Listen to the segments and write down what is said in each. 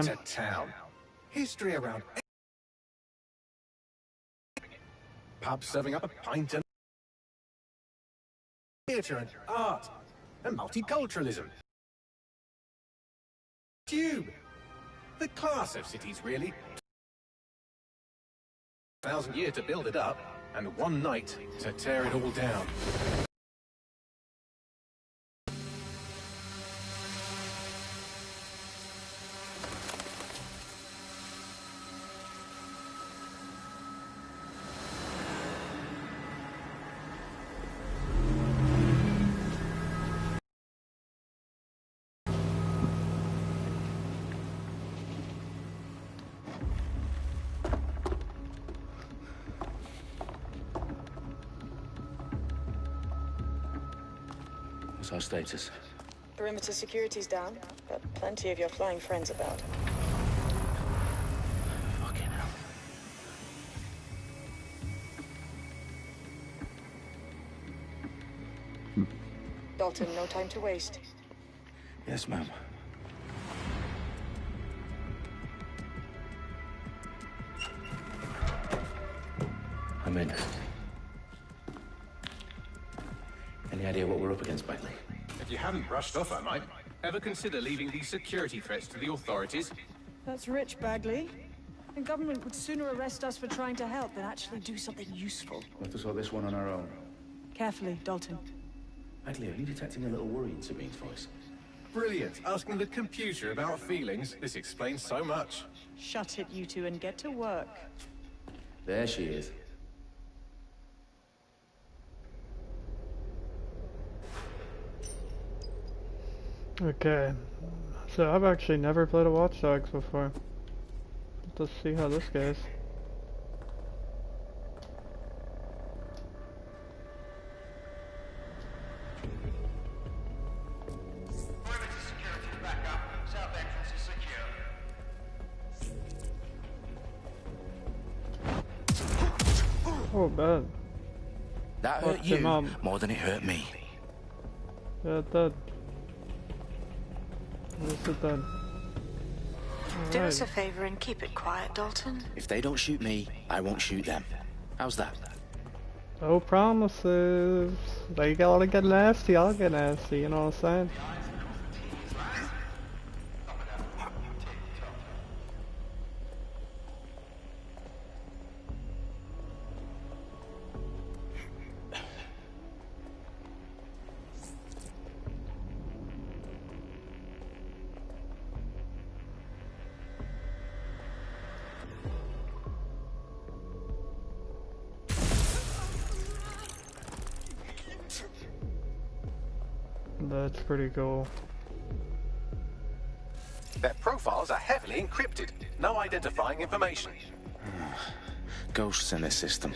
to town. History around pubs serving up a pint and theatre and art and multiculturalism. Tube. The class of cities, really. 1,000 years to build it up, and one night to tear it all down. What's our status? Perimeter security's down, but plenty of your flying friends about. Fucking hell. Dalton, no time to waste. Yes, ma'am. I'm in. Any idea what we're up against, Bagley? If you haven't brushed off, I might. Ever consider leaving these security threats to the authorities? That's rich, Bagley. The government would sooner arrest us for trying to help than actually do something useful. We'll have to sort this one on our own. Carefully, Dalton. Bagley, are you detecting a little worry in Sabine's voice? Brilliant. Asking the computer about feelings. This explains so much. Shut it, you two, and get to work. There she is. Okay, so I've actually never played a Watchdogs before. Let's see how this goes. Perimeter security back up. South entrance is secure. Oh, bad. That hurt Fucked him up. you more than it hurt me. Yeah, it did. Yes, it did. Do us a Alright. favor and keep it quiet, Dalton. If they don't shoot me, I won't shoot them. How's that? No promises. They gotta get nasty, I'll get nasty, you know what I'm saying? That's pretty cool. Their profiles are heavily encrypted. No identifying information. Ghosts in this system.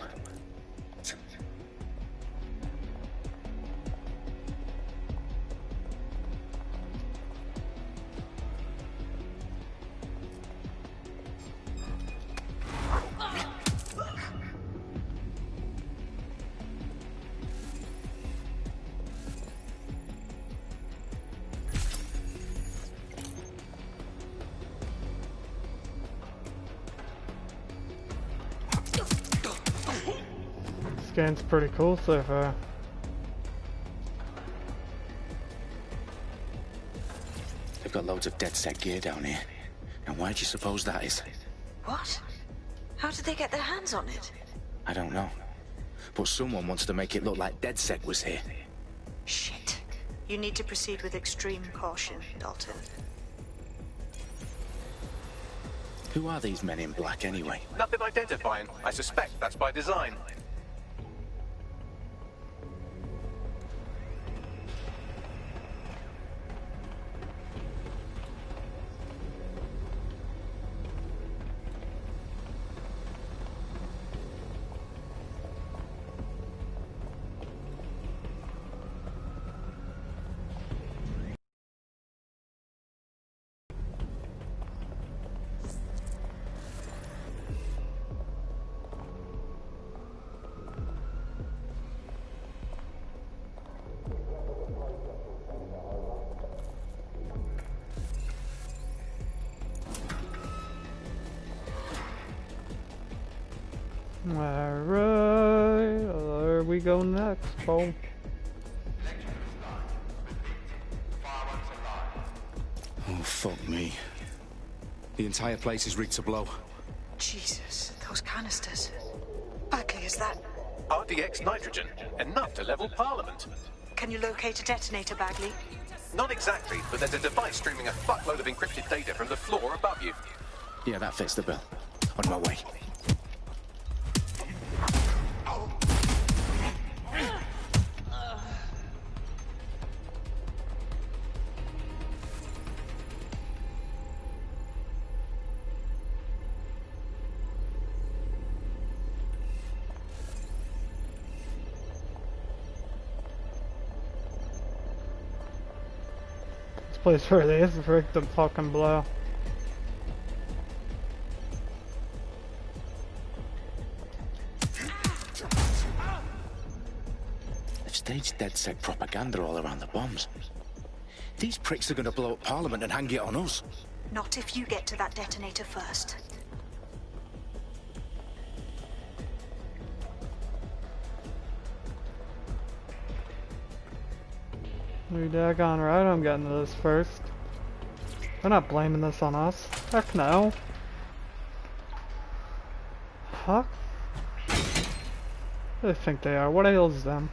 This game's pretty cool so far. They've got loads of DedSec gear down here. And why do you suppose that is? What? How did they get their hands on it? I don't know. But someone wants to make it look like DedSec was here. Shit. You need to proceed with extreme caution, Dalton. Who are these men in black anyway? Nothing identifying. I suspect that's by design. Alright, where we go next, Paul? Oh, fuck me. The entire place is rigged to blow. Jesus, those canisters. Bagley, is that... RDX nitrogen, enough to level Parliament. Can you locate a detonator, Bagley? Not exactly, but there's a device streaming a fuckload of encrypted data from the floor above you. Yeah, that fits the bill. On my way. This place really is rigged to fucking blow. They've staged DedSec propaganda all around the bombs. These pricks are gonna blow up Parliament and hang it on us. Not if you get to that detonator first. You're daggone right, I'm getting to this first. They're not blaming this on us. Heck no. Huh? Who do they think they are? What ails them?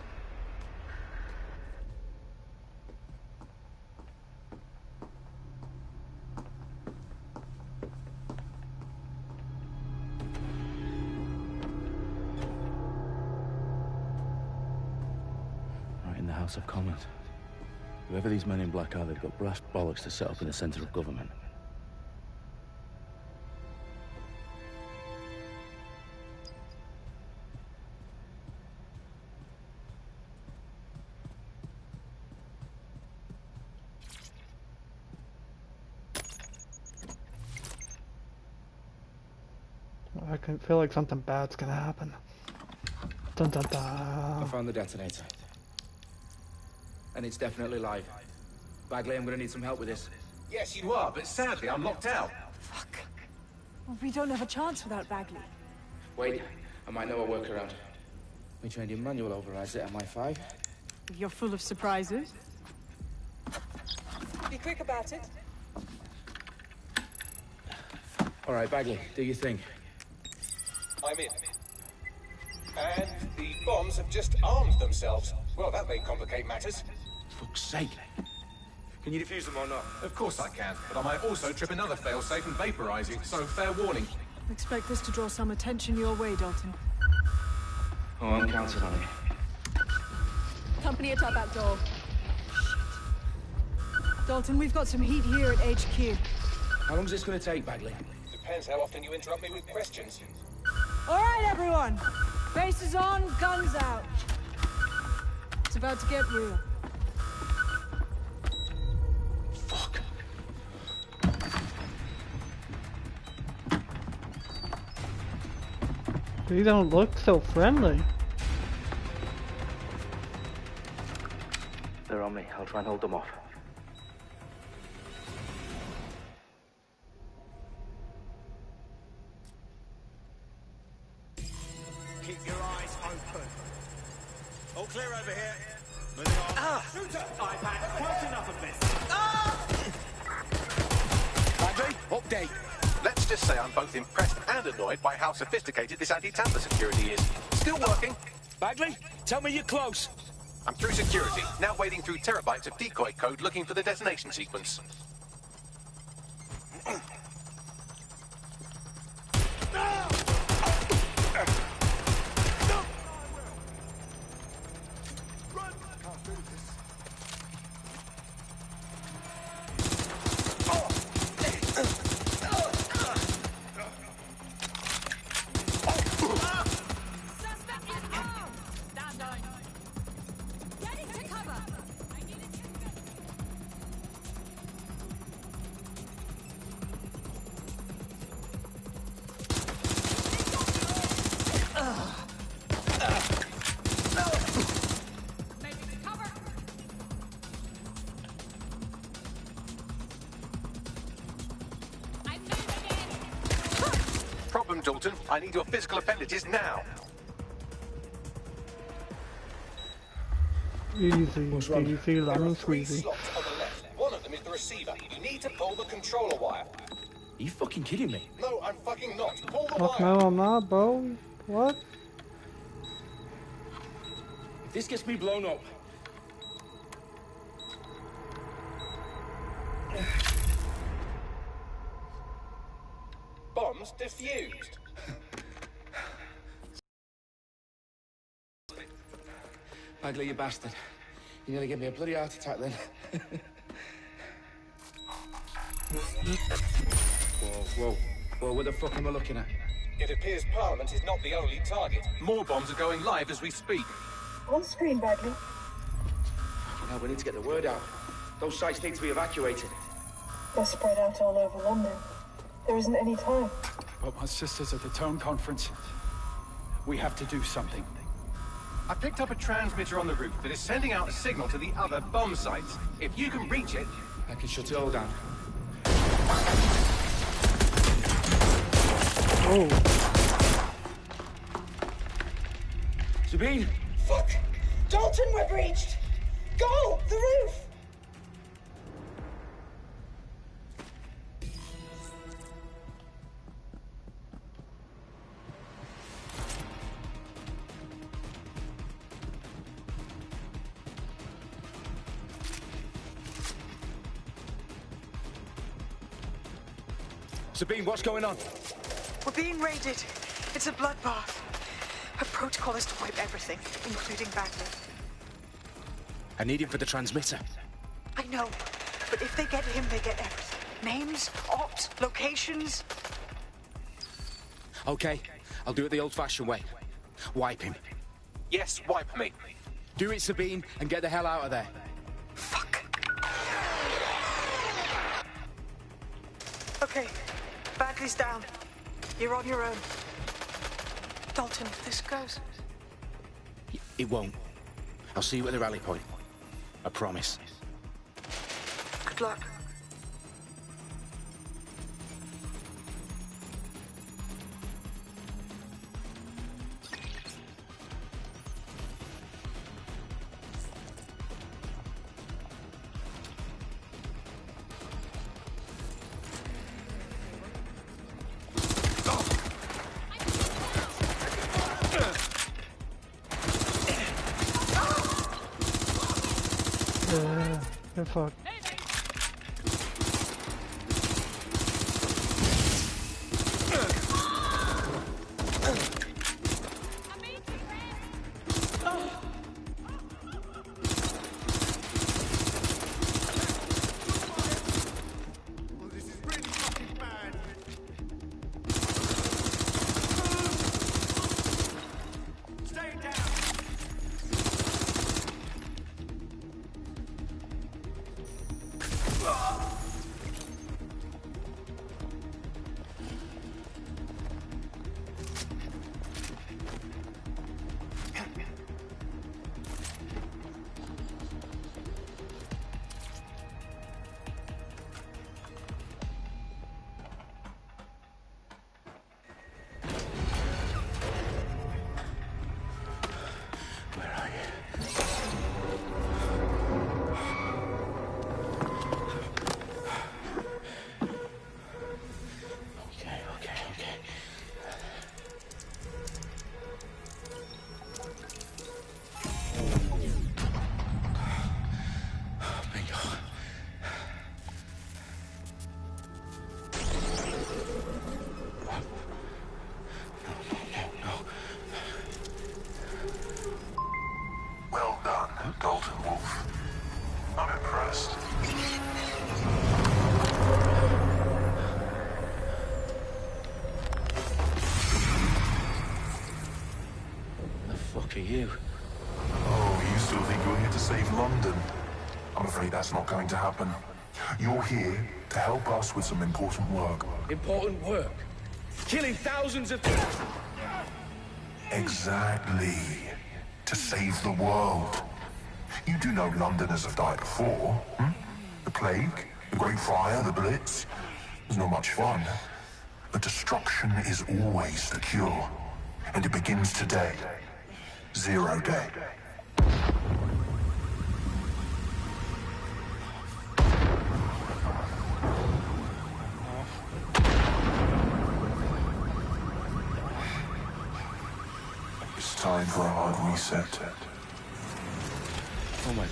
Right in the House of Commons. Whoever these men in black are, they've got brass bollocks to set up in the centre of government. I can feel like something bad's gonna happen. Dun dun dun. I found the detonator. And it's definitely live. Bagley, I'm gonna need some help with this. Yes, you are, but sadly I'm locked out. Fuck. Well, we don't have a chance without Bagley. Wait, I might know a workaround. We trained in manual overrides at MI5. You're full of surprises. Be quick about it. All right, Bagley, do your thing. I'm in. And the bombs have just armed themselves. Well, that may complicate matters. Fuck's sake. Can you defuse them or not? Of course I can, but I might also trip another failsafe and vaporize you, so fair warning. Expect this to draw some attention your way, Dalton. Oh, I'm counting on it. Company at our back door. Shit. Dalton, we've got some heat here at HQ. How long's this gonna take, Bagley? Depends how often you interrupt me with questions. All right, everyone. Faces on, guns out. It's about to get real. Fuck. You don't look so friendly. They're on me. I'll try and hold them off. Keep your eyes open. All clear over here. Moving on. Shooter! I've had quite enough of this. Bagley, update. Let's just say I'm both impressed and annoyed by how sophisticated this anti-tamper security is. Still working. Bagley, tell me you're close. I'm through security, now wading through terabytes of decoy code looking for the detonation sequence. Dalton. I need your physical appendages now. Easy, What's wrong? easy, There lemon are 3 squeezy. slots on the left. One of them is the receiver. You need to pull the controller wire. Are you fucking kidding me? No, I'm fucking not. Pull the Fuck wire. no, I'm not, bro. What? If this gets me blown up... Bombs defused. Bagley, you bastard. You nearly gave me a bloody heart attack then. Whoa. What the fuck am I looking at? It appears Parliament is not the only target. More bombs are going live as we speak. On screen, Bagley. Now we need to get the word out. Those sites need to be evacuated. They're spread out all over London. There isn't any time. But my sister's at the Tone Conference. We have to do something. I picked up a transmitter on the roof that is sending out a signal to the other bomb sites. If you can reach it... I can shut it all down. Oh. Sabine! Fuck! Dalton, we're breached! Go! The roof! Sabine, what's going on? We're being raided. It's a bloodbath. Her protocol is to wipe everything, including Bagley. I need him for the transmitter. I know, but if they get him, they get everything. Names, ops, locations. Okay, I'll do it the old-fashioned way. Wipe him. Yes, wipe me. Do it, Sabine, and get the hell out of there. Fuck. Okay, Bagley's down. You're on your own. Dalton, if this goes... It won't. I'll see you at the rally point. I promise. Good luck. You're fucked. Well done, Dalton Wolf. I'm impressed. The fuck are you? Oh, you still think you're here to save London? I'm afraid that's not going to happen. You're here to help us with some important work. Important work? Killing thousands of... Exactly. To save the world. You do know Londoners have died before, hmm? The Plague, the Great Fire, the Blitz. It was not much fun. But destruction is always secure. And it begins today. 0 day. It's time for a hard reset. Oh my God.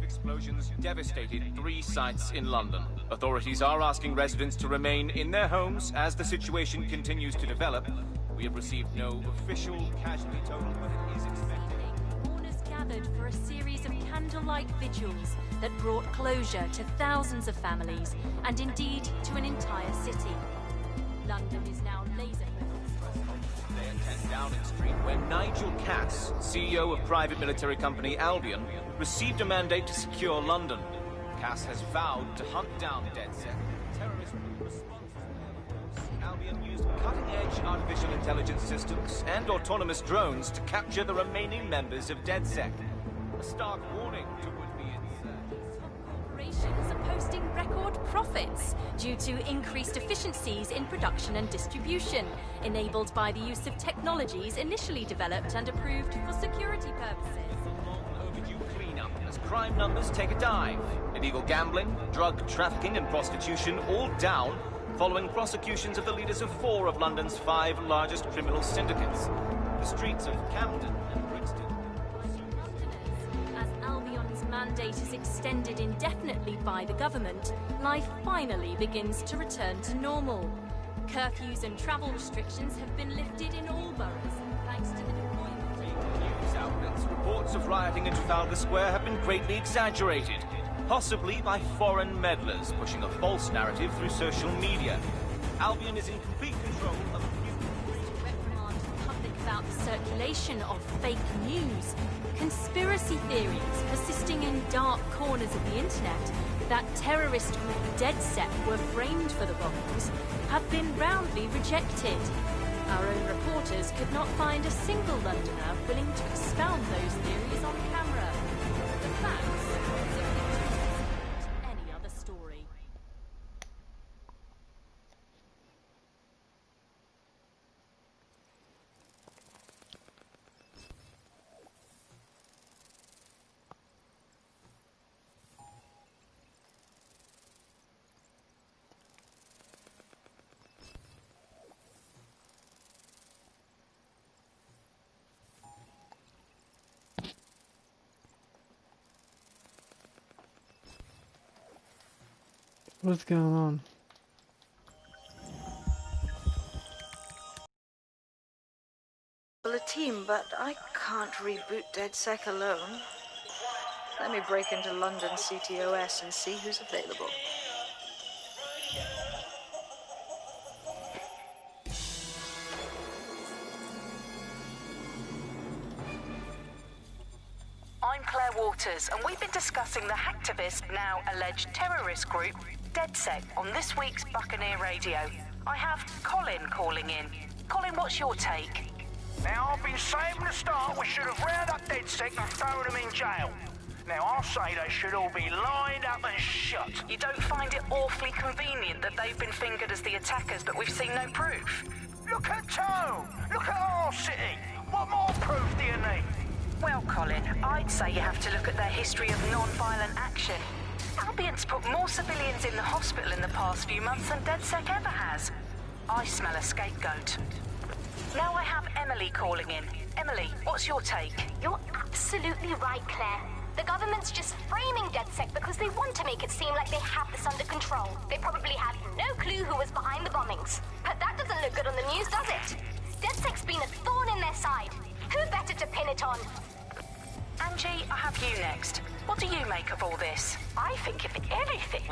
Explosions devastated 3 sites in London. Authorities are asking residents to remain in their homes as the situation continues to develop. We have received no official casualty total, but it is expected. Mourners gathered for a series of candlelight vigils that brought closure to thousands of families and indeed to an entire city. London is now laser-focused. At 10 Downing Street, where Nigel Cass, CEO of private military company Albion, received a mandate to secure London. Cass has vowed to hunt down DedSec, terrorist responses. Albion used cutting-edge artificial intelligence systems and autonomous drones to capture the remaining members of DedSec. A stark warning to would-be insurgents. Corporations are posting record profits due to increased efficiencies in production and distribution, enabled by the use of technologies initially developed and approved for security purposes. As crime numbers take a dive. Illegal gambling, drug trafficking and prostitution all down following prosecutions of the leaders of 4 of London's 5 largest criminal syndicates. The streets of Camden and Brixton. As Albion's mandate is extended indefinitely by the government, life finally begins to return to normal. Curfews and travel restrictions have been lifted in all boroughs, thanks to the deployment of news outlets. Reports of rioting in Trafalgar Square have been greatly exaggerated, possibly by foreign meddlers pushing a false narrative through social media. Albion is in complete control of a few... reprimand the public about the circulation of fake news, conspiracy theories persisting in dark corners of the internet that terrorist group DedSec were framed for the bombings have been roundly rejected. Our own reporters could not find a single Londoner willing to expound those theories on camera. The facts simply don't any other story. What's going on? Well, a team, but I can't reboot DedSec alone. Let me break into London CTOS and see who's available. I'm Claire Waters, and we've been discussing the hacktivist, now alleged terrorist group, DedSec, on this week's Buccaneer Radio. I have Colin calling in. Colin, what's your take? Now, I've been saying from the start we should have rounded up DedSec and thrown them in jail. Now, I'll say they should all be lined up and shot. You don't find it awfully convenient that they've been fingered as the attackers, but we've seen no proof? Look at Tone! Look at our city! What more proof do you need? Well, Colin, I'd say you have to look at their history of non-violent action. Albion's put more civilians in the hospital in the past few months than DedSec ever has. I smell a scapegoat. Now I have Emily calling in. Emily, what's your take? You're absolutely right, Claire. The government's just framing DedSec because they want to make it seem like they have this under control. They probably had no clue who was behind the bombings. But that doesn't look good on the news, does it? DedSec's been a thorn in their side. Who better to pin it on? Angie, I have you next. What do you make of all this? I think, if anything,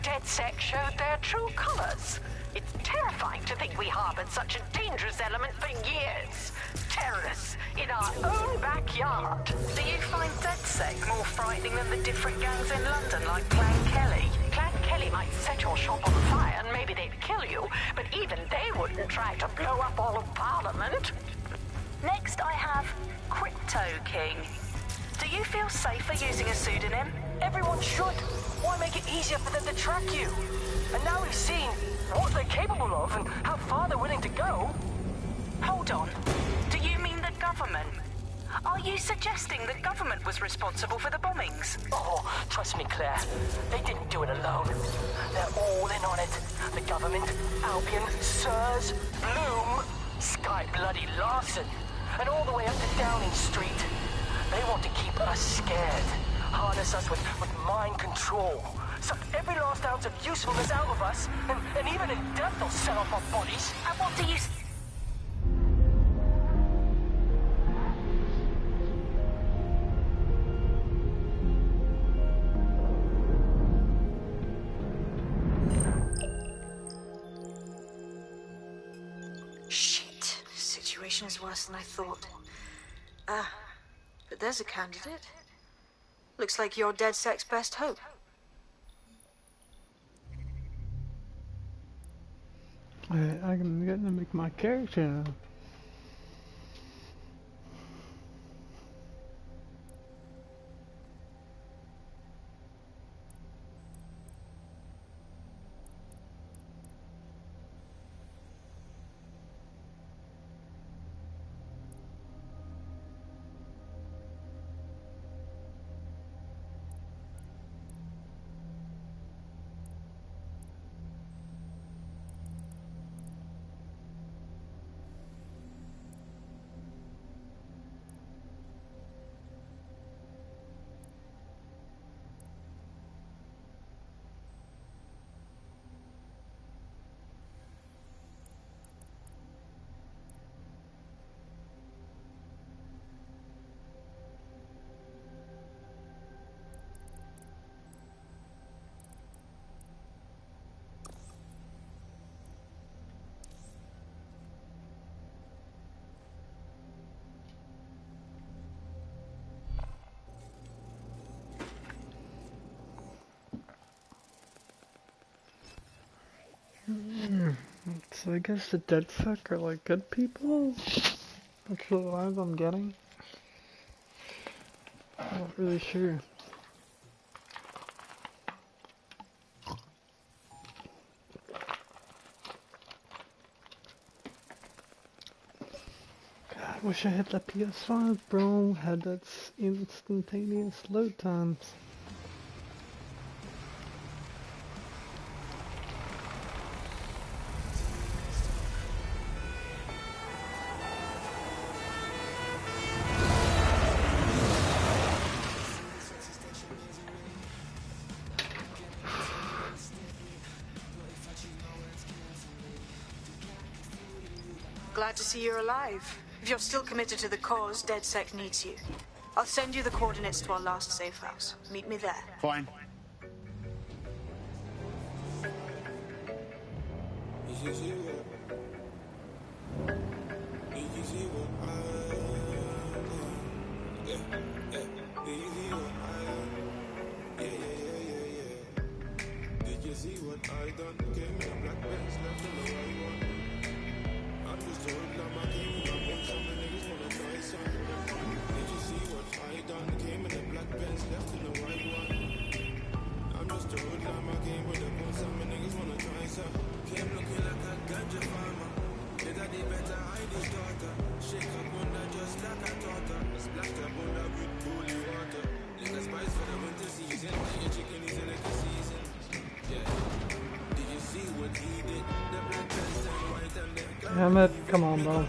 DedSec showed their true colors. It's terrifying to think we harbored such a dangerous element for years. Terrorists in our own backyard. Do you find DedSec more frightening than the different gangs in London, like Clan Kelly? Clan Kelly might set your shop on fire. and maybe they'd kill you, but even they wouldn't try to blow up all of Parliament. Next, I have Crypto King. Do you feel safer using a pseudonym? Everyone should. Why make it easier for them to track you? And now we've seen what they're capable of and how far they're willing to go. Hold on. Do you mean the government? Are you suggesting the government was responsible for the bombings? Oh, trust me, Claire. They didn't do it alone. They're all in on it. The government, Albion, Sirs, Bloom, Sky Bloody Larson, and all the way up to Downing Street. They want to keep us scared. Harness us with mind control. Suck every last ounce of usefulness out of us, and even in death they'll sell off our bodies. And what do you... Shit. Situation is worse than I thought. But there's a candidate. Looks like you're DedSec's best hope. I'm gonna make my character now. So I guess the DedSec are like good people? That's the vibe I'm getting. I'm not really sure. God, wish I had the PS5, bro. Had that instantaneous load times. Glad to see you're alive. If you're still committed to the cause, DedSec needs you. I'll send you the coordinates to our last safe house. Meet me there. Fine. Damn it, come on, bro.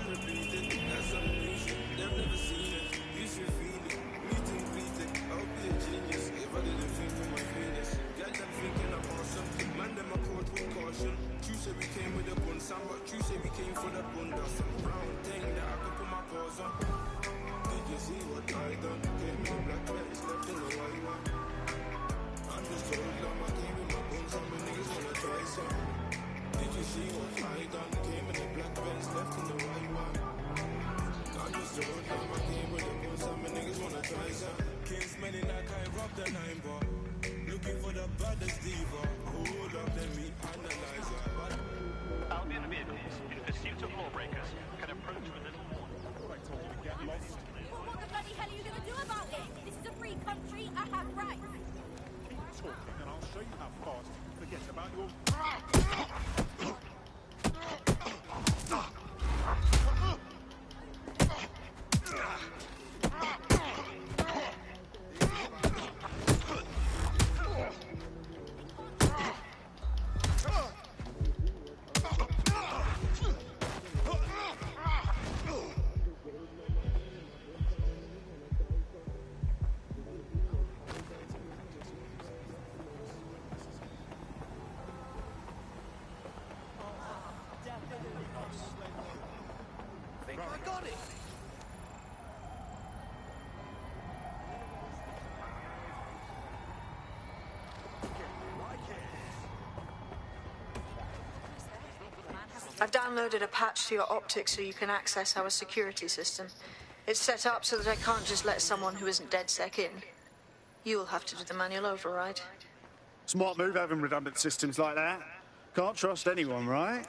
Looking for the baddest diva. Hold up, let me analyze her. done it. I've downloaded a patch to your optics so you can access our security system. It's set up so that I can't just let someone who isn't DedSec in. You'll have to do the manual override. Smart move having redundant systems like that. Can't trust anyone, right?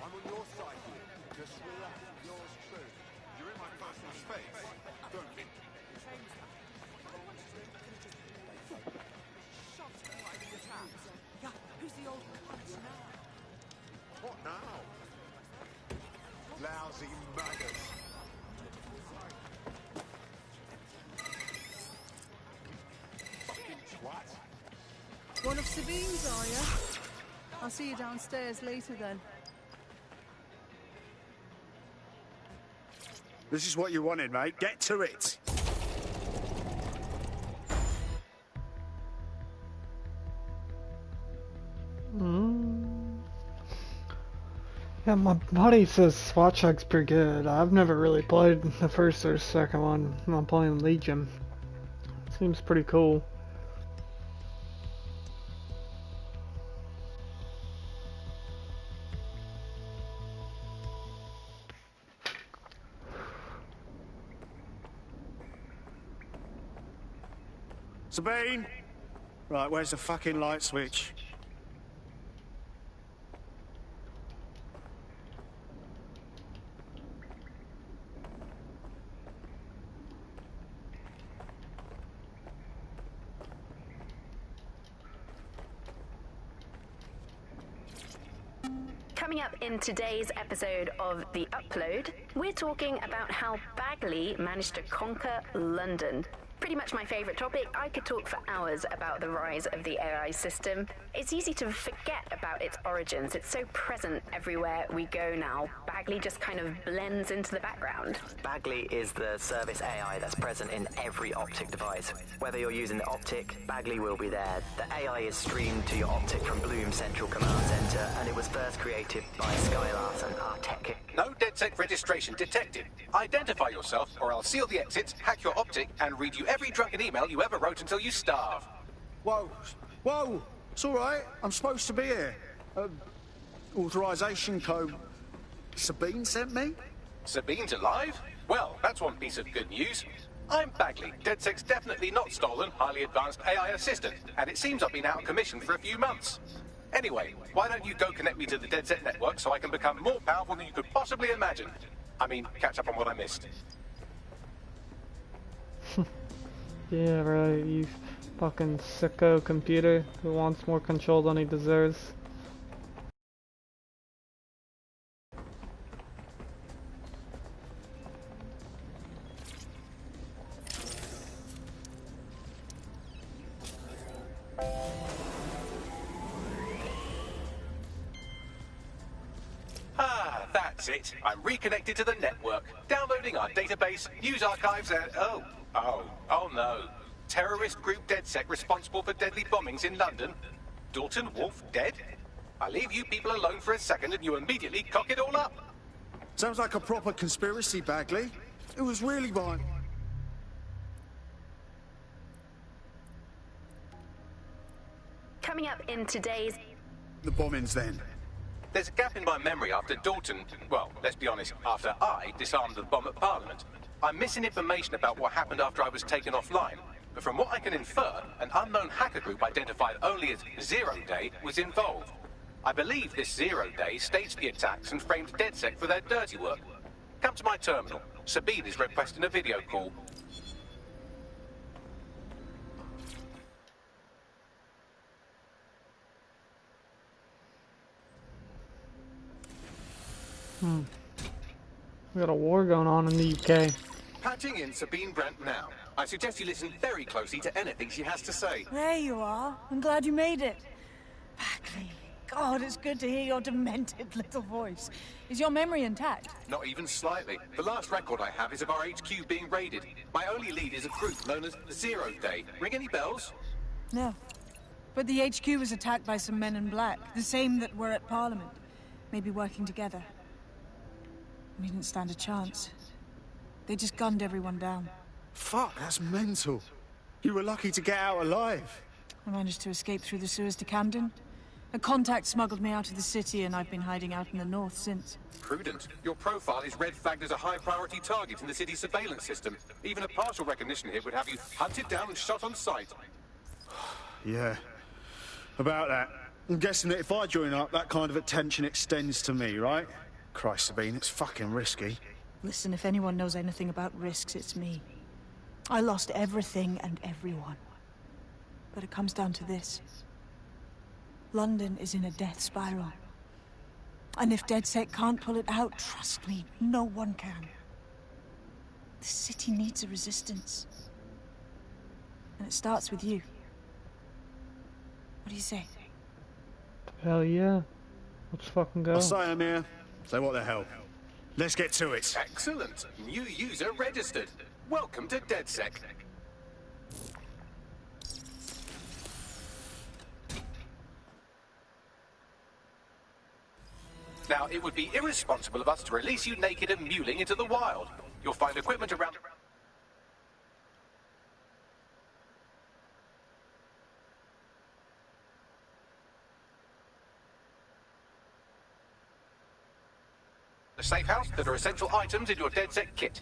I'm on your side here. Just swear yours true. You're in my personal space. Don't be. Yeah, who's the old cunt now? What now? Lousy maggots. Fucking twat. One of Sabine's, are you? I'll see you downstairs later then. This is what you wanted, mate. Get to it. Yeah, my buddy says Watchdogs pretty good. I've never really played the first or second one. I'm playing Legion. Seems pretty cool. Sabine! Right, where's the fucking light switch? Coming up in today's episode of The Upload, we're talking about how Bagley managed to conquer London. Pretty much my favourite topic. I could talk for hours about the rise of the AI system. It's easy to forget about its origins. It's so present everywhere we go now. Bagley just kind of blends into the background. Bagley is the service AI that's present in every optic device. Whether you're using the optic, Bagley will be there. The AI is streamed to your optic from Bloom Central Command Center, and it was first created by Sky Larson, our tech. No DedSec registration detected. Identify yourself, or I'll seal the exits, hack your optic, and read you every drunken email you ever wrote until you starve. Whoa, whoa, it's all right. I'm supposed to be here. Authorization code. Sabine sent me? Sabine's alive? Well, that's one piece of good news. I'm Bagley, DedSec's definitely not stolen, highly advanced AI assistant, and it seems I've been out of commission for a few months. Anyway, why don't you go connect me to the DedSec network so I can become more powerful than you could possibly imagine? I mean, catch up on what I missed. Yeah, right, you fucking sicko computer who wants more control than he deserves. Ah, that's it. I'm reconnected to the network, downloading our database, news archives, and oh no. Terrorist group DedSec responsible for deadly bombings in London. Dalton Wolf dead? I leave you people alone for a second and you immediately cock it all up. Sounds like a proper conspiracy, Bagley. It was really mine. Coming up in today's... The bombings then. There's a gap in my memory after Dalton, well, let's be honest, after I disarmed the bomb at Parliament. I'm missing information about what happened after I was taken offline, but from what I can infer, an unknown hacker group identified only as Zero Day was involved. I believe this Zero Day staged the attacks and framed DedSec for their dirty work. Come to my terminal. Sabine is requesting a video call. We got a war going on in the UK. Patching in Sabine Brent now. I suggest you listen very closely to anything she has to say. There you are. I'm glad you made it. Bagley. God, it's good to hear your demented little voice. Is your memory intact? Not even slightly. The last record I have is of our HQ being raided. My only lead is a group known as Zero Day. Ring any bells? No. But the HQ was attacked by some men in black, the same that were at Parliament. Maybe working together. We didn't stand a chance. They just gunned everyone down. Fuck, that's mental. You were lucky to get out alive. I managed to escape through the sewers to Camden. A contact smuggled me out of the city, and I've been hiding out in the north since. Prudent. Your profile is red flagged as a high-priority target in the city's surveillance system. Even a partial recognition hit would have you hunted down and shot on sight. Yeah, about that. I'm guessing that if I join up, that kind of attention extends to me, right? Christ, Sabine, it's fucking risky. Listen, if anyone knows anything about risks, it's me. I lost everything and everyone. But it comes down to this. London is in a death spiral. And if DedSec can't pull it out, trust me, no one can. The city needs a resistance. And it starts with you. What do you say? Hell yeah. Let's fucking go. I'll say I'm here. So what the hell? Let's get to it. Excellent. New user registered. Welcome to DedSec. Now, it would be irresponsible of us to release you naked and mewling into the wild. You'll find equipment around... the safe house that are essential items in your DedSec kit.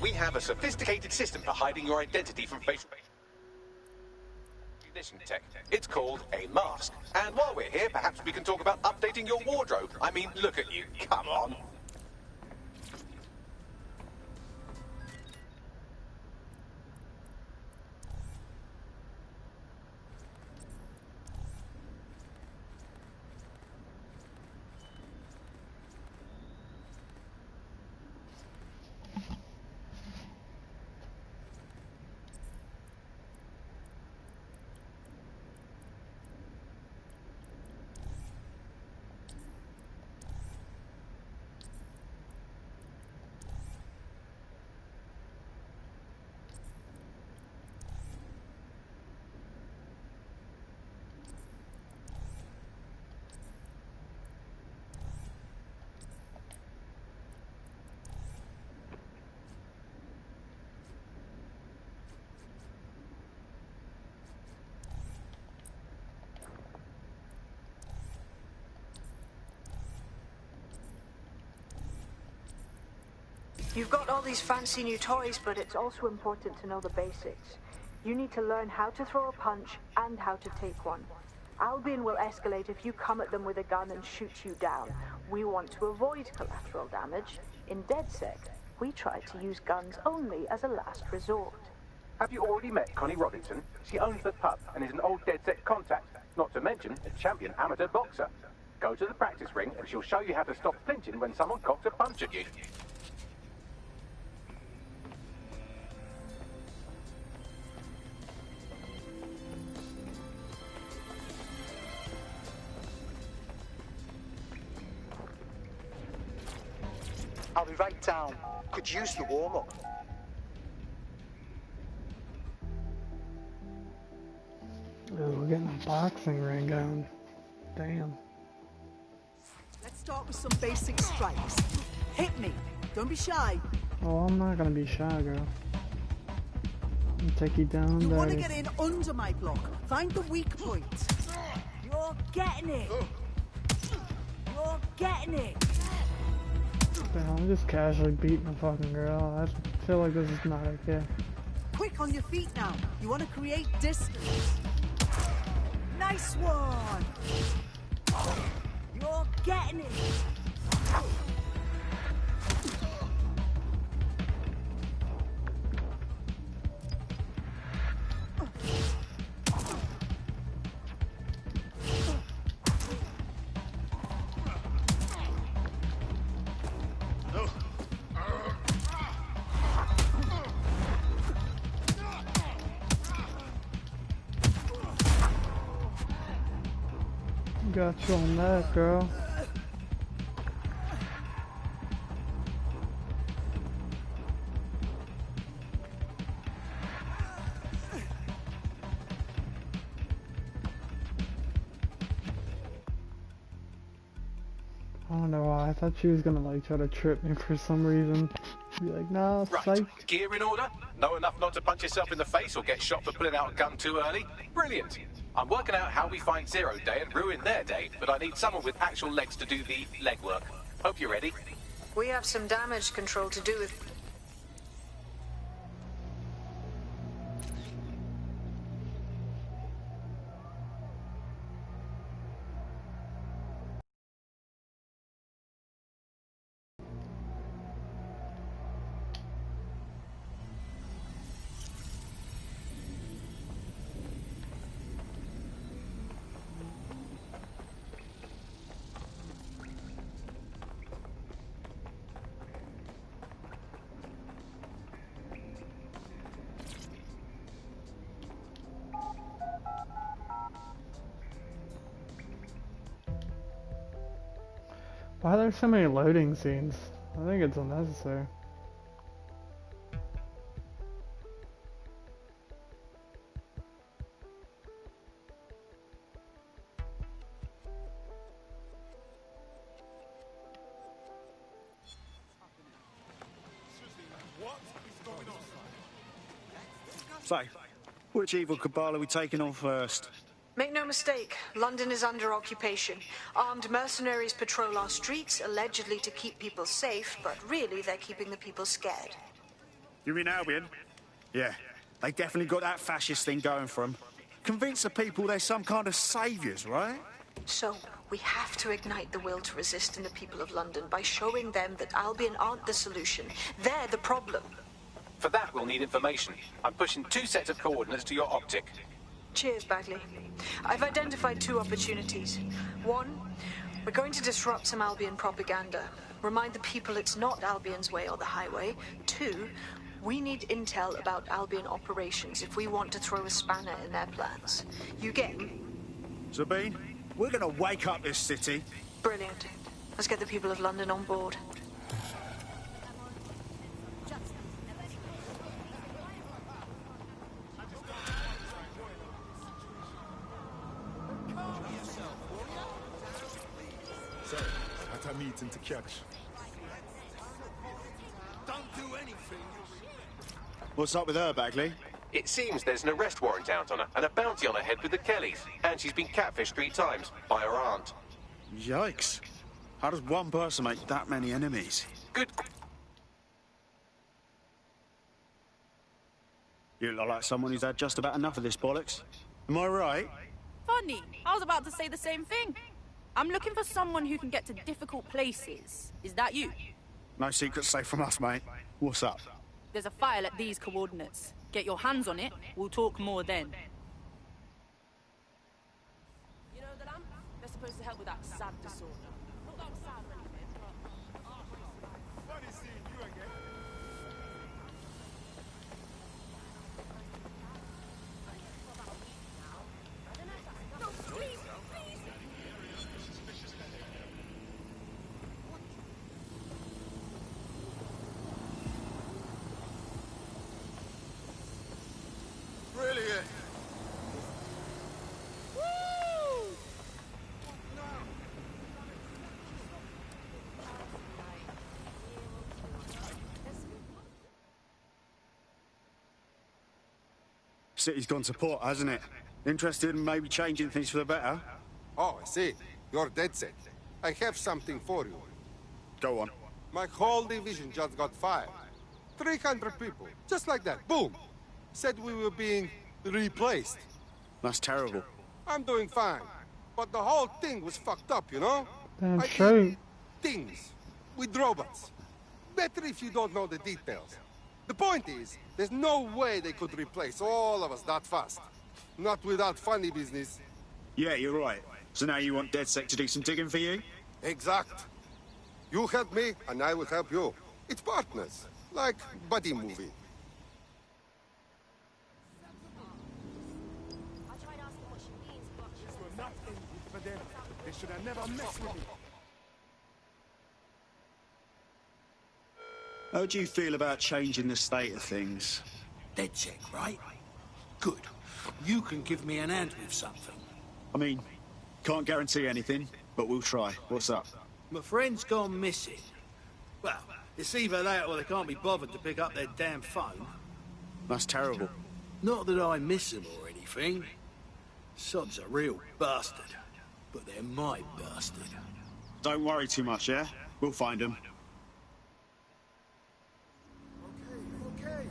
We have a sophisticated system for hiding your identity from facial recognition tech. It's called a mask. And while we're here, perhaps we can talk about updating your wardrobe. I mean, look at you. Come on. You've got all these fancy new toys, but it's also important to know the basics. You need to learn how to throw a punch and how to take one. Albion will escalate if you come at them with a gun and shoot you down. We want to avoid collateral damage. In DedSec, we try to use guns only as a last resort. Have you already met Connie Robinson? She owns the pub and is an old DedSec contact, not to mention a champion amateur boxer. Go to the practice ring and she'll show you how to stop flinching when someone cocks a punch at you. I'll be right down. Could use the warm-up. Oh, we're getting a boxing ring going. Damn. Let's start with some basic strikes. Hit me. Don't be shy. Oh, I'm not gonna be shy, girl. I'll take you down, You want to daddy. get in under my block. Find the weak point. You're getting it. You're getting it. Damn, I'm just casually beating a fucking girl. I feel like this is not okay. Quick on your feet now. You want to create distance. Nice one. You're getting it. Got you on that, girl. I don't know why. I thought she was gonna like try to trip me for some reason. Be like, nah, Right, psych. gear in order? Know enough not to punch yourself in the face or get shot for pulling out a gun too early? Brilliant! I'm working out how we find Zero Day and ruin their day, but I need someone with actual legs to do the legwork. Hope you're ready. We have some damage control to do with... Why are there so many loading scenes? I think it's unnecessary. So, which evil cabal are we taking on first? Make no mistake, London is under occupation. Armed mercenaries patrol our streets, allegedly to keep people safe, but really they're keeping the people scared. You mean Albion? Yeah, they definitely got that fascist thing going for them. Convince the people they're some kind of saviours, right? So, we have to ignite the will to resist in the people of London by showing them that Albion aren't the solution. They're the problem. For that, we'll need information. I'm pushing 2 sets of coordinates to your optic. Cheers, Bagley. I've identified 2 opportunities. 1, we're going to disrupt some Albion propaganda. Remind the people it's not Albion's way or the highway. 2, we need intel about Albion operations if we want to throw a spanner in their plans. You get me? Sabine, we're gonna wake up this city. Brilliant. Let's get the people of London on board. So, at a meeting to catch. Don't do anything. What's up with her, Bagley? It seems there's an arrest warrant out on her and a bounty on her head with the Kellys. And she's been catfished 3 times by her aunt. Yikes. How does one person make that many enemies? Good. You look like someone who's had just about enough of this bollocks. Am I right? Funny. I was about to say the same thing. I'm looking for someone who can get to difficult places. Is that you? No secrets safe from us, mate. What's up? There's a file at these coordinates. Get your hands on it. We'll talk more then. You know the lamp? Let's supposed to help with that sad disorder. Not that I'm sad or anything, but... Funny seeing you again. No, please, please! Really? City's gone to pot, hasn't it? Interested in maybe changing things for the better? Oh, I see. You're dead set. I have something for you. Go on. My whole division just got fired. 300 people, just like that, boom. Said we were being replaced. That's terrible. I'm doing fine, but the whole thing was fucked up, you know? That's true. Things with robots. Better if you don't know the details. The point is, there's no way they could replace all of us that fast. Not without funny business. Yeah, you're right. So now you want DedSec to do some digging for you? Exact. You help me, and I will help you. It's partners, like buddy movie. This will not end for them. They should have never messed with me. How do you feel about changing the state of things? DedSec, right? Good. You can give me an hand with something. I mean, can't guarantee anything, but we'll try. What's up? My friend's gone missing. Well, it's either that or they can't be bothered to pick up their damn phone. That's terrible. Not that I miss him or anything. Sod's a real bastard. But they're my bastard. Don't worry too much, yeah? We'll find him. Okay.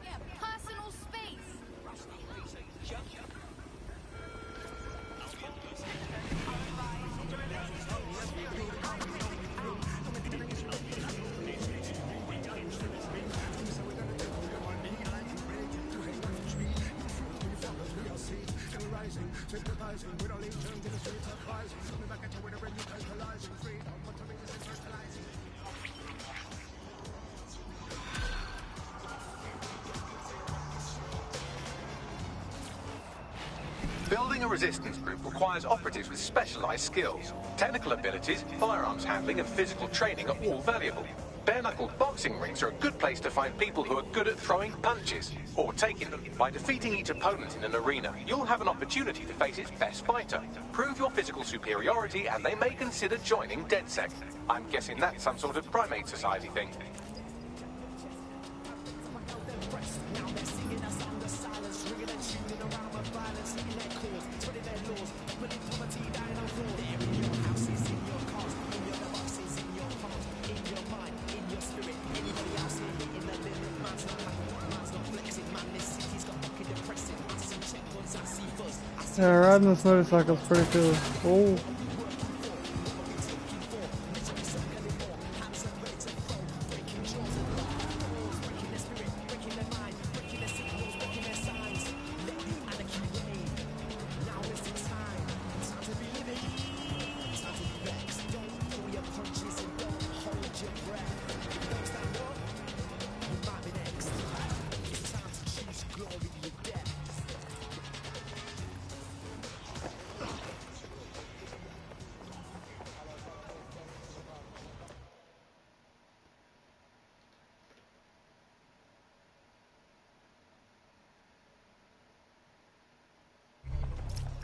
Yeah, personal space! Building a resistance group requires operatives with specialized skills. Technical abilities, firearms handling, and physical training are all valuable. Bare-knuckled boxing rings are a good place to find people who are good at throwing punches, or taking them. By defeating each opponent in an arena, you'll have an opportunity to face its best fighter. Prove your physical superiority, and they may consider joining DedSec. I'm guessing that's some sort of primate society thing. Yeah, riding this motorcycle is pretty cool. Oh.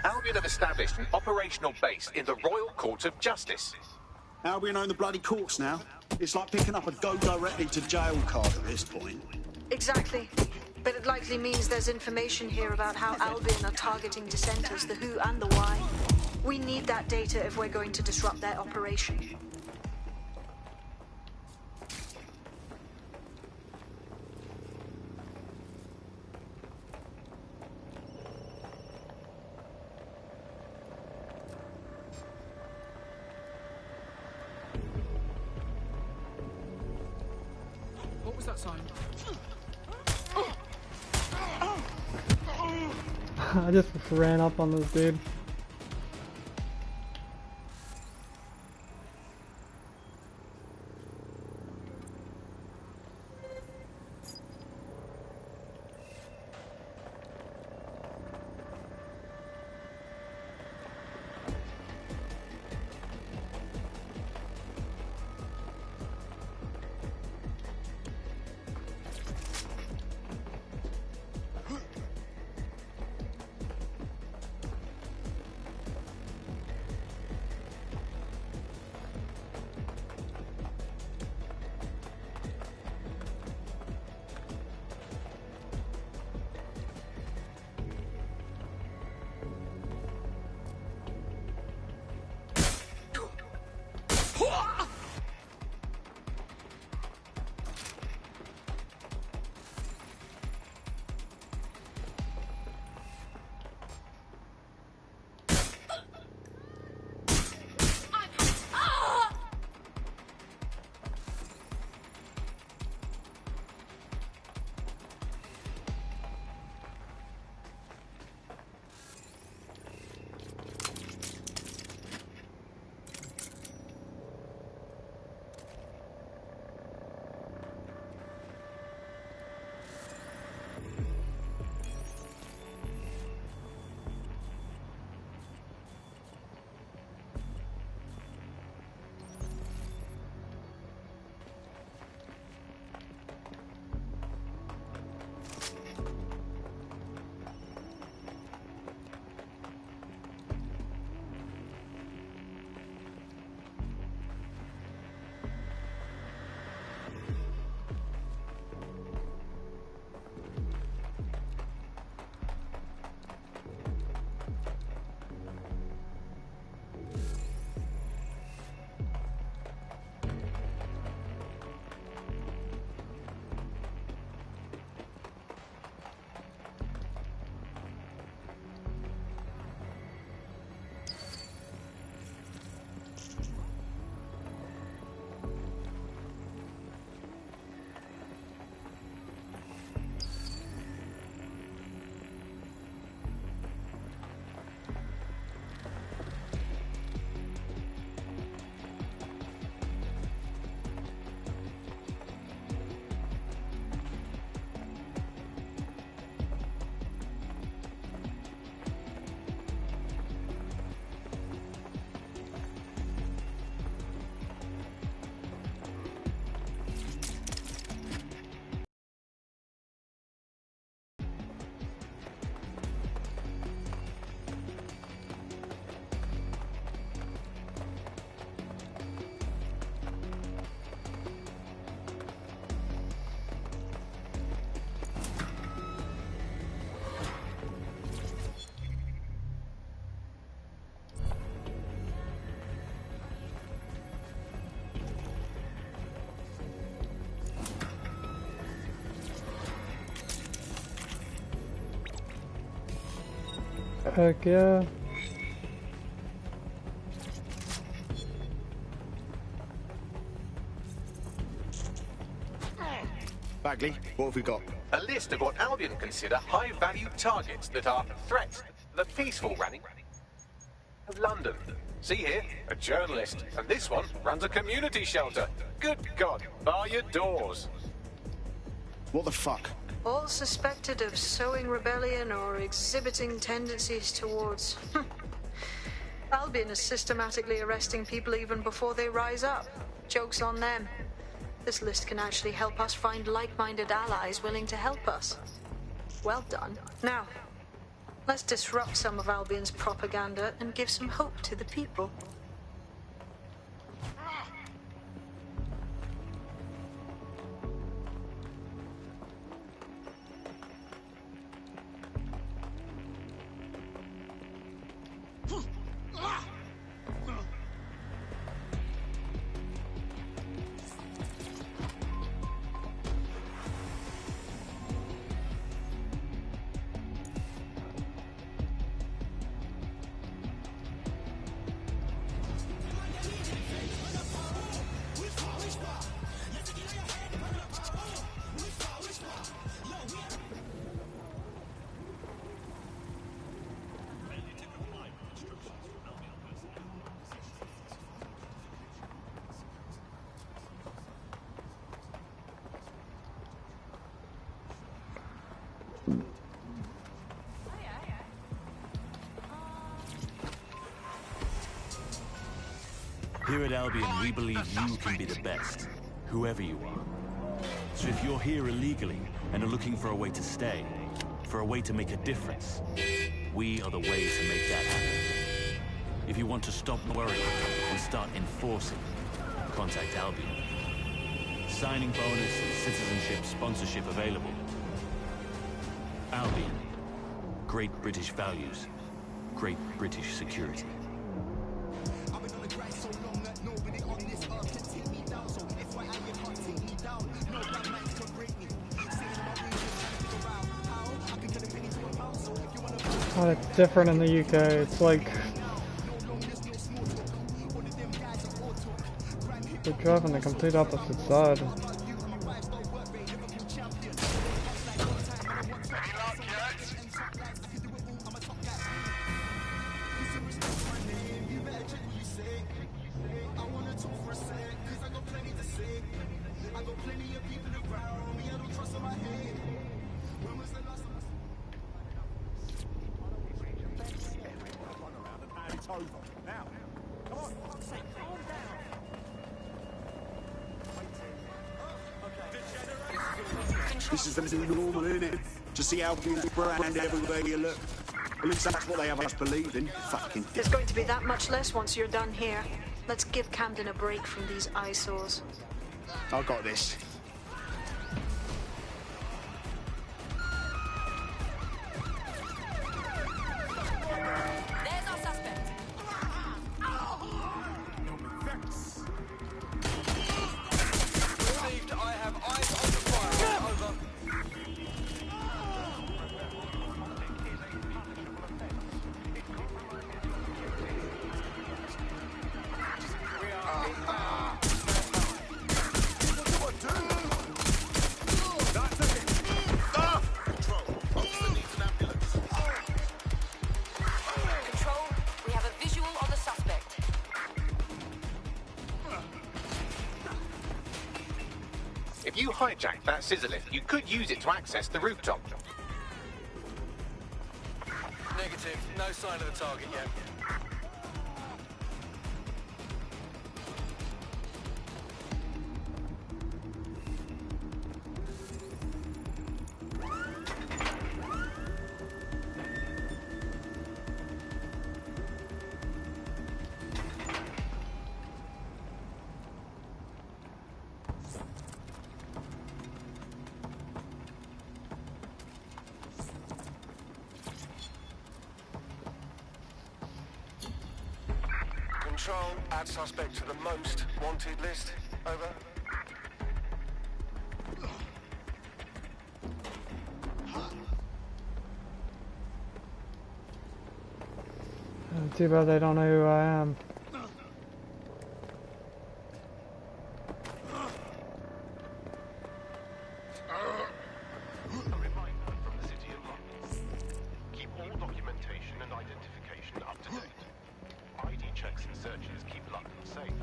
Albion have established an operational base in the Royal Court of Justice. Albion own the bloody courts now. It's like picking up a go directly to jail card at this point. Exactly. But it likely means there's information here about how Albion are targeting dissenters, the who and the why. We need that data if we're going to disrupt their operation. guts on. I just ran up on this dude. Heck yeah. Bagley, what have we got? A list of what Albion consider high-value targets that are threats to the peaceful running of London. See here, a journalist, and this one runs a community shelter. Good God, bar your doors. What the fuck? All suspected of sowing rebellion or exhibiting tendencies towards... Albion is systematically arresting people even before they rise up. Joke's on them. This list can actually help us find like-minded allies willing to help us. Well done. Now, let's disrupt some of Albion's propaganda and give some hope to the people. Here at Albion, we believe you can be the best, whoever you are. So if you're here illegally and are looking for a way to stay, for a way to make a difference, we are the way to make that happen. If you want to stop worrying and start enforcing, contact Albion. Signing bonus and citizenship sponsorship available. Albion. Great British values. Great British security. Well, it's different in the UK. It's like they're driving the complete opposite side. This is the new normal, isn't it? To see Albion's brand everywhere you look. At least that's what they have us believing. Fucking. There's going to be that much less once you're done here. Let's give Camden a break from these eyesores. I got this. There's our suspect. Received, I have eyes on the fire. Over. Control, we have a visual on the suspect. If you hijack that scissor lift, you could use it to access the rooftop. Negative. No sign of the target yet. Control, add suspect to the most wanted list. Over. Too bad they don't know who I am. Keep all documentation and identification up to date. ID checks and searches keep London safe.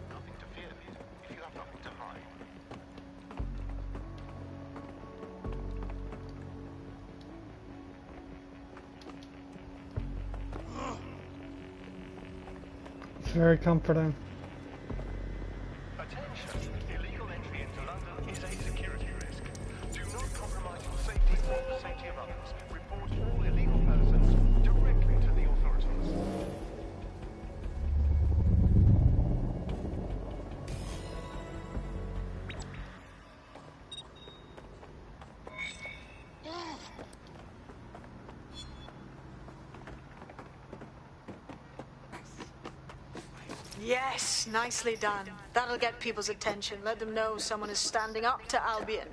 Nothing to fear if you have nothing to hide. It's very comforting. Attention! Illegal entry into London is a security risk. Do not compromise your safety or the safety of others. Report all illegal persons directly to the authorities. Yes, nicely done. That'll get people's attention. Let them know someone is standing up to Albion.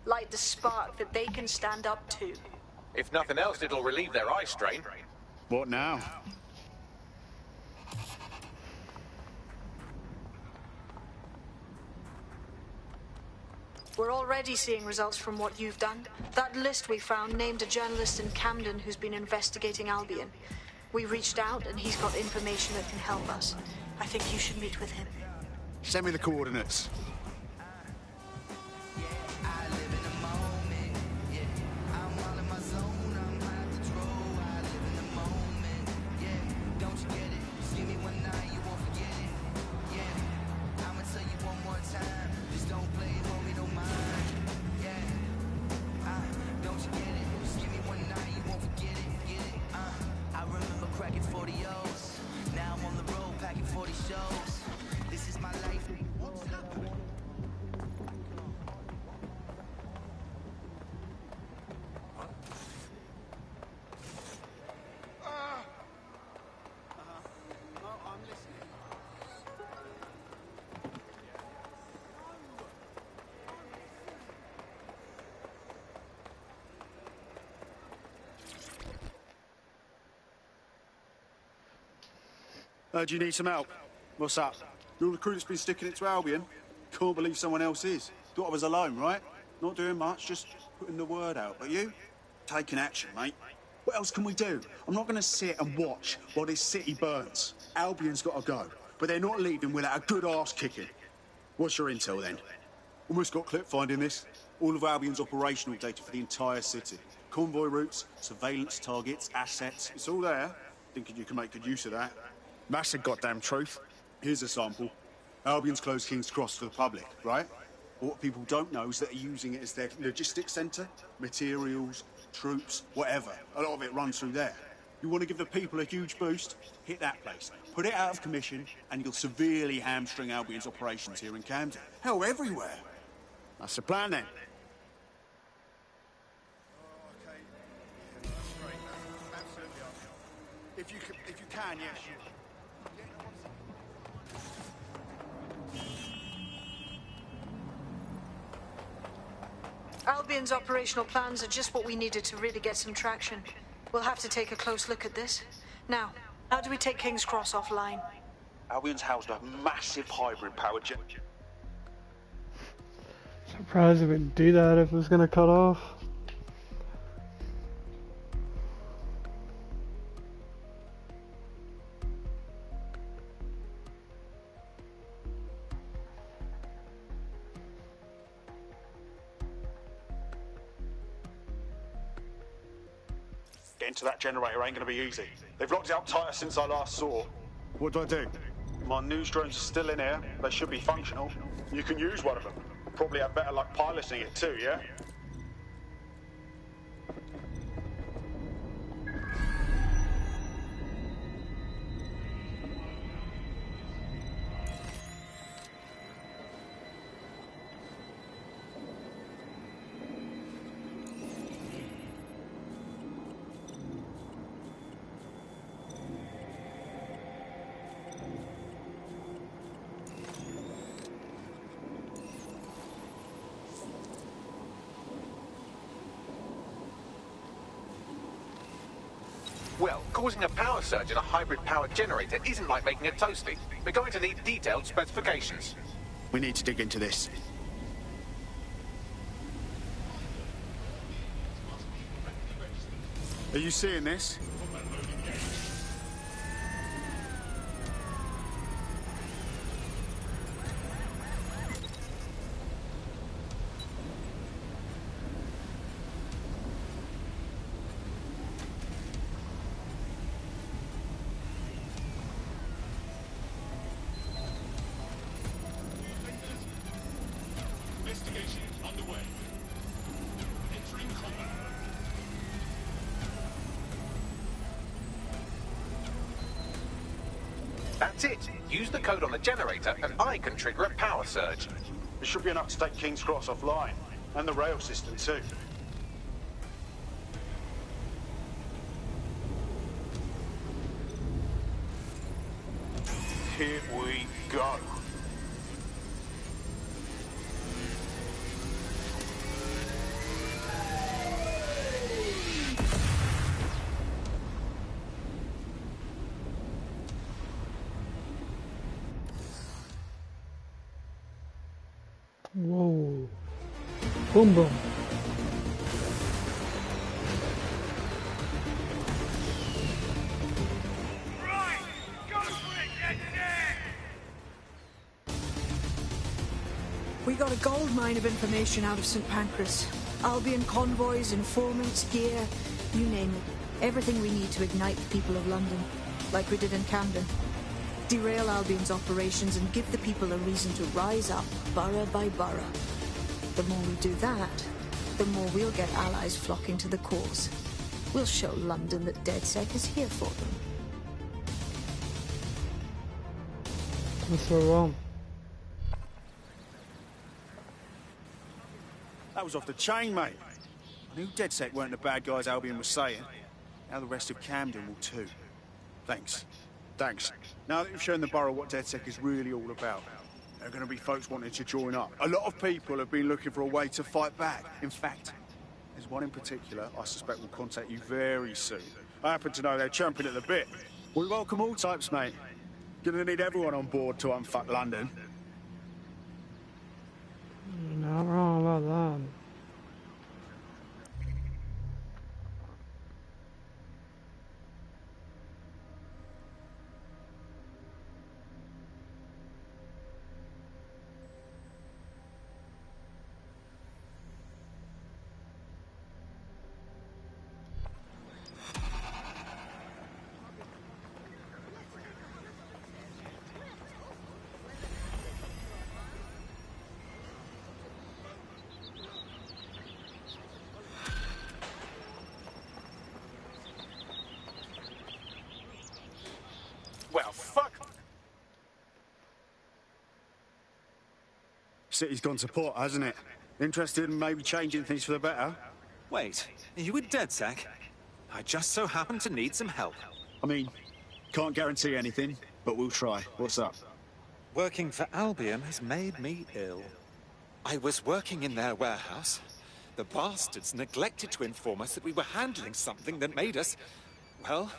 Light the spark that they can stand up to. If nothing else, it'll relieve their eye strain. What now? We're already seeing results from what you've done. That list we found named a journalist in Camden who's been investigating Albion. We reached out and he's got information that can help us. I think you should meet with him. Send me the coordinates. packing 40 O's. Now I'm on the road packing 40 shows. This is my life. What's happening? I'm listening. Do you need some help? What's up? You're the crew that's been sticking it to Albion? Can't believe someone else is. Thought I was alone, right? Not doing much, just putting the word out. But you? Taking action, mate. What else can we do? I'm not going to sit and watch while this city burns. Albion's got to go, but they're not leaving without a good arse kicking. What's your intel, then? Almost got clip finding this. All of Albion's operational data for the entire city. Convoy routes, surveillance targets, assets. It's all there. Thinking you can make good use of that. That's the goddamn truth. Here's a sample. Albion's closed King's Cross to the public, right? But what people don't know is that they're using it as their logistics centre. Materials, troops, whatever. A lot of it runs through there. You want to give the people a huge boost? Hit that place. Put it out of commission, and you'll severely hamstring Albion's operations here in Camden. Hell, everywhere. That's the plan, then. If you can, yes. Albion's operational plans are just what we needed to really get some traction. We'll have to take a close look at this. Now, how do we take King's Cross offline? Albion's housed a massive hybrid power jet. Surprised it would do that if it was gonna cut off. Getting to that generator ain't gonna be easy. They've locked it up tighter since I last saw. What do I do? My news drones are still in here. They should be functional. You can use one of them. Probably have better luck piloting it too, yeah? Well, causing a power surge in a hybrid-powered generator isn't like making a toasty. We're going to need detailed specifications. We need to dig into this. Are you seeing this? Investigation underway. Entering combat. That's it. Use the code on the generator and I can trigger a power surge. It should be enough to take King's Cross offline. And the rail system too. Here we go. Whoa. Boom boom. We got a gold mine of information out of St. Pancras. Albion convoys, informants, gear, you name it. Everything we need to ignite the people of London, like we did in Camden. Derail Albion's operations and give the people a reason to rise up, borough by borough. The more we do that, the more we'll get allies flocking to the cause. We'll show London that DedSec is here for them. Let's go on. That was off the chain, mate. I knew DedSec weren't the bad guys Albion was saying. Now the rest of Camden will too. Thanks. Thanks. Now that you've shown the borough what DedSec is really all about, there are going to be folks wanting to join up. A lot of people have been looking for a way to fight back. In fact, there's one in particular I suspect will contact you very soon. I happen to know they're champing at the bit. We welcome all types, mate. Gonna need everyone on board to unfuck London. Not wrong about that. Well, fuck. City's gone to pot, hasn't it? Interested in maybe changing things for the better? Wait, are you with DedSec? I just so happen to need some help. I mean, can't guarantee anything, but we'll try. What's up? Working for Albion has made me ill. I was working in their warehouse. The bastards neglected to inform us that we were handling something that made us, well,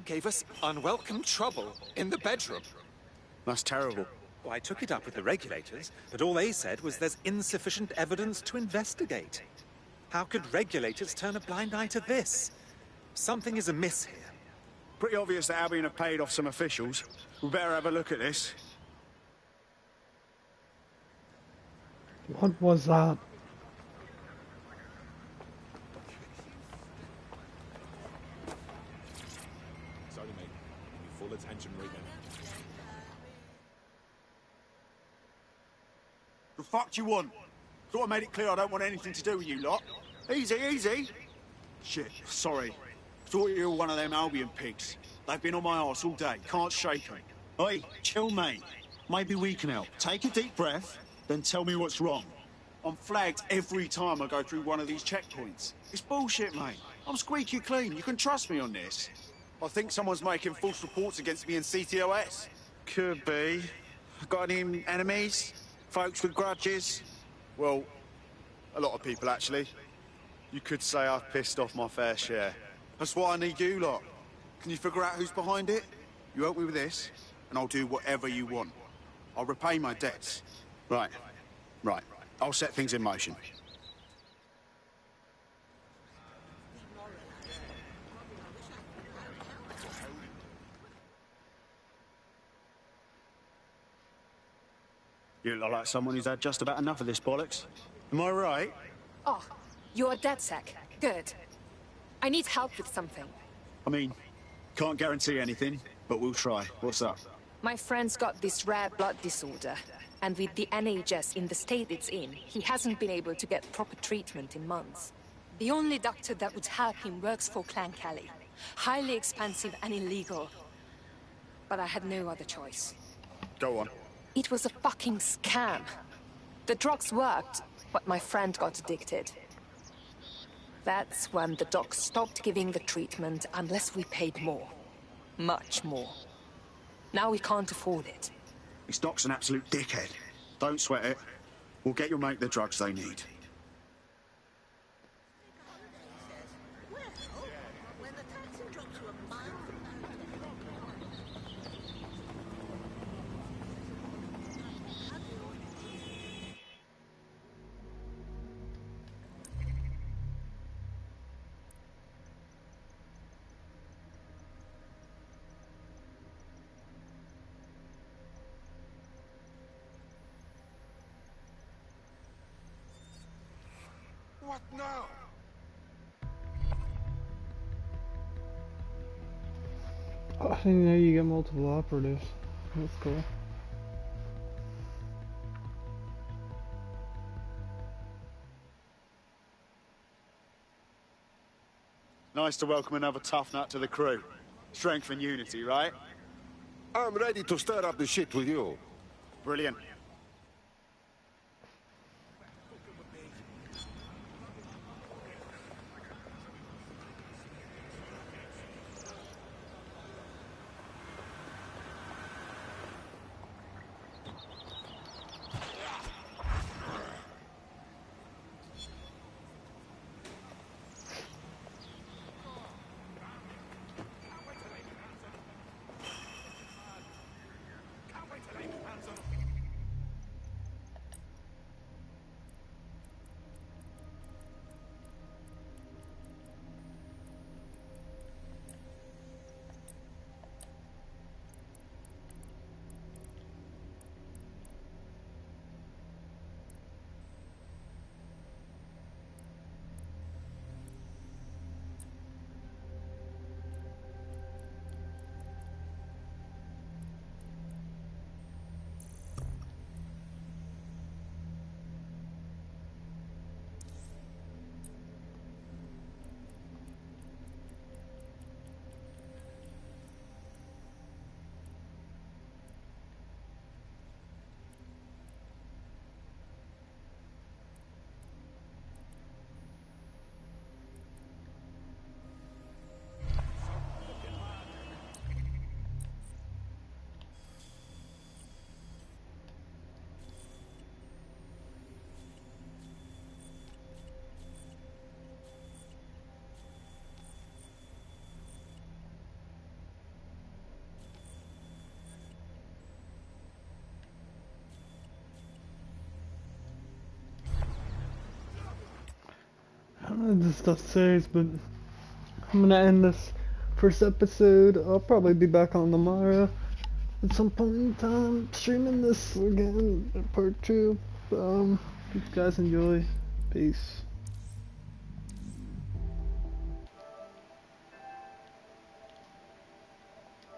gave us unwelcome trouble in the bedroom. That's terrible. Well, I took it up with the regulators, but all they said was there's insufficient evidence to investigate. How could regulators turn a blind eye to this? Something is amiss here. Pretty obvious that Albion have paid off some officials. We better have a look at this. What was that? Sorry, mate. Give me full attention right now. The fuck do you want? Thought I made it clear I don't want anything to do with you lot. Easy, easy. Shit, sorry. Thought you were one of them Albion pigs. They've been on my arse all day. Can't shake them. Oi, chill, mate. Maybe we can help. Take a deep breath, then tell me what's wrong. I'm flagged every time I go through one of these checkpoints. It's bullshit, mate. I'm squeaky clean. You can trust me on this. I think someone's making false reports against me in CTOS. Could be. Got any enemies? Folks with grudges? Well, a lot of people, actually. You could say I've pissed off my fair share. That's why I need you lot. Can you figure out who's behind it? You help me with this, and I'll do whatever you want. I'll repay my debts. Right. Right. I'll set things in motion. You look like someone who's had just about enough of this bollocks. Am I right? Oh, you're DedSec. Good. I need help with something. I mean, can't guarantee anything, but we'll try. What's up? My friend's got this rare blood disorder, and with the NHS in the state it's in, he hasn't been able to get proper treatment in months. The only doctor that would help him works for Clan Kelly. Highly expensive and illegal. But I had no other choice. Go on. It was a fucking scam. The drugs worked, but my friend got addicted. That's when the doc stopped giving the treatment unless we paid more. Much more. Now we can't afford it. This doc's an absolute dickhead. Don't sweat it. We'll get your mate the drugs they need. What now? I think now you get multiple operatives. That's cool. Nice to welcome another tough nut to the crew. Strength and unity, right? I'm ready to stir up the shit with you. Brilliant. I don't know this stuff serious, but I'm gonna end this first episode. I'll probably be back on tomorrow at some point in time, streaming this again, part 2. If you guys enjoy, peace.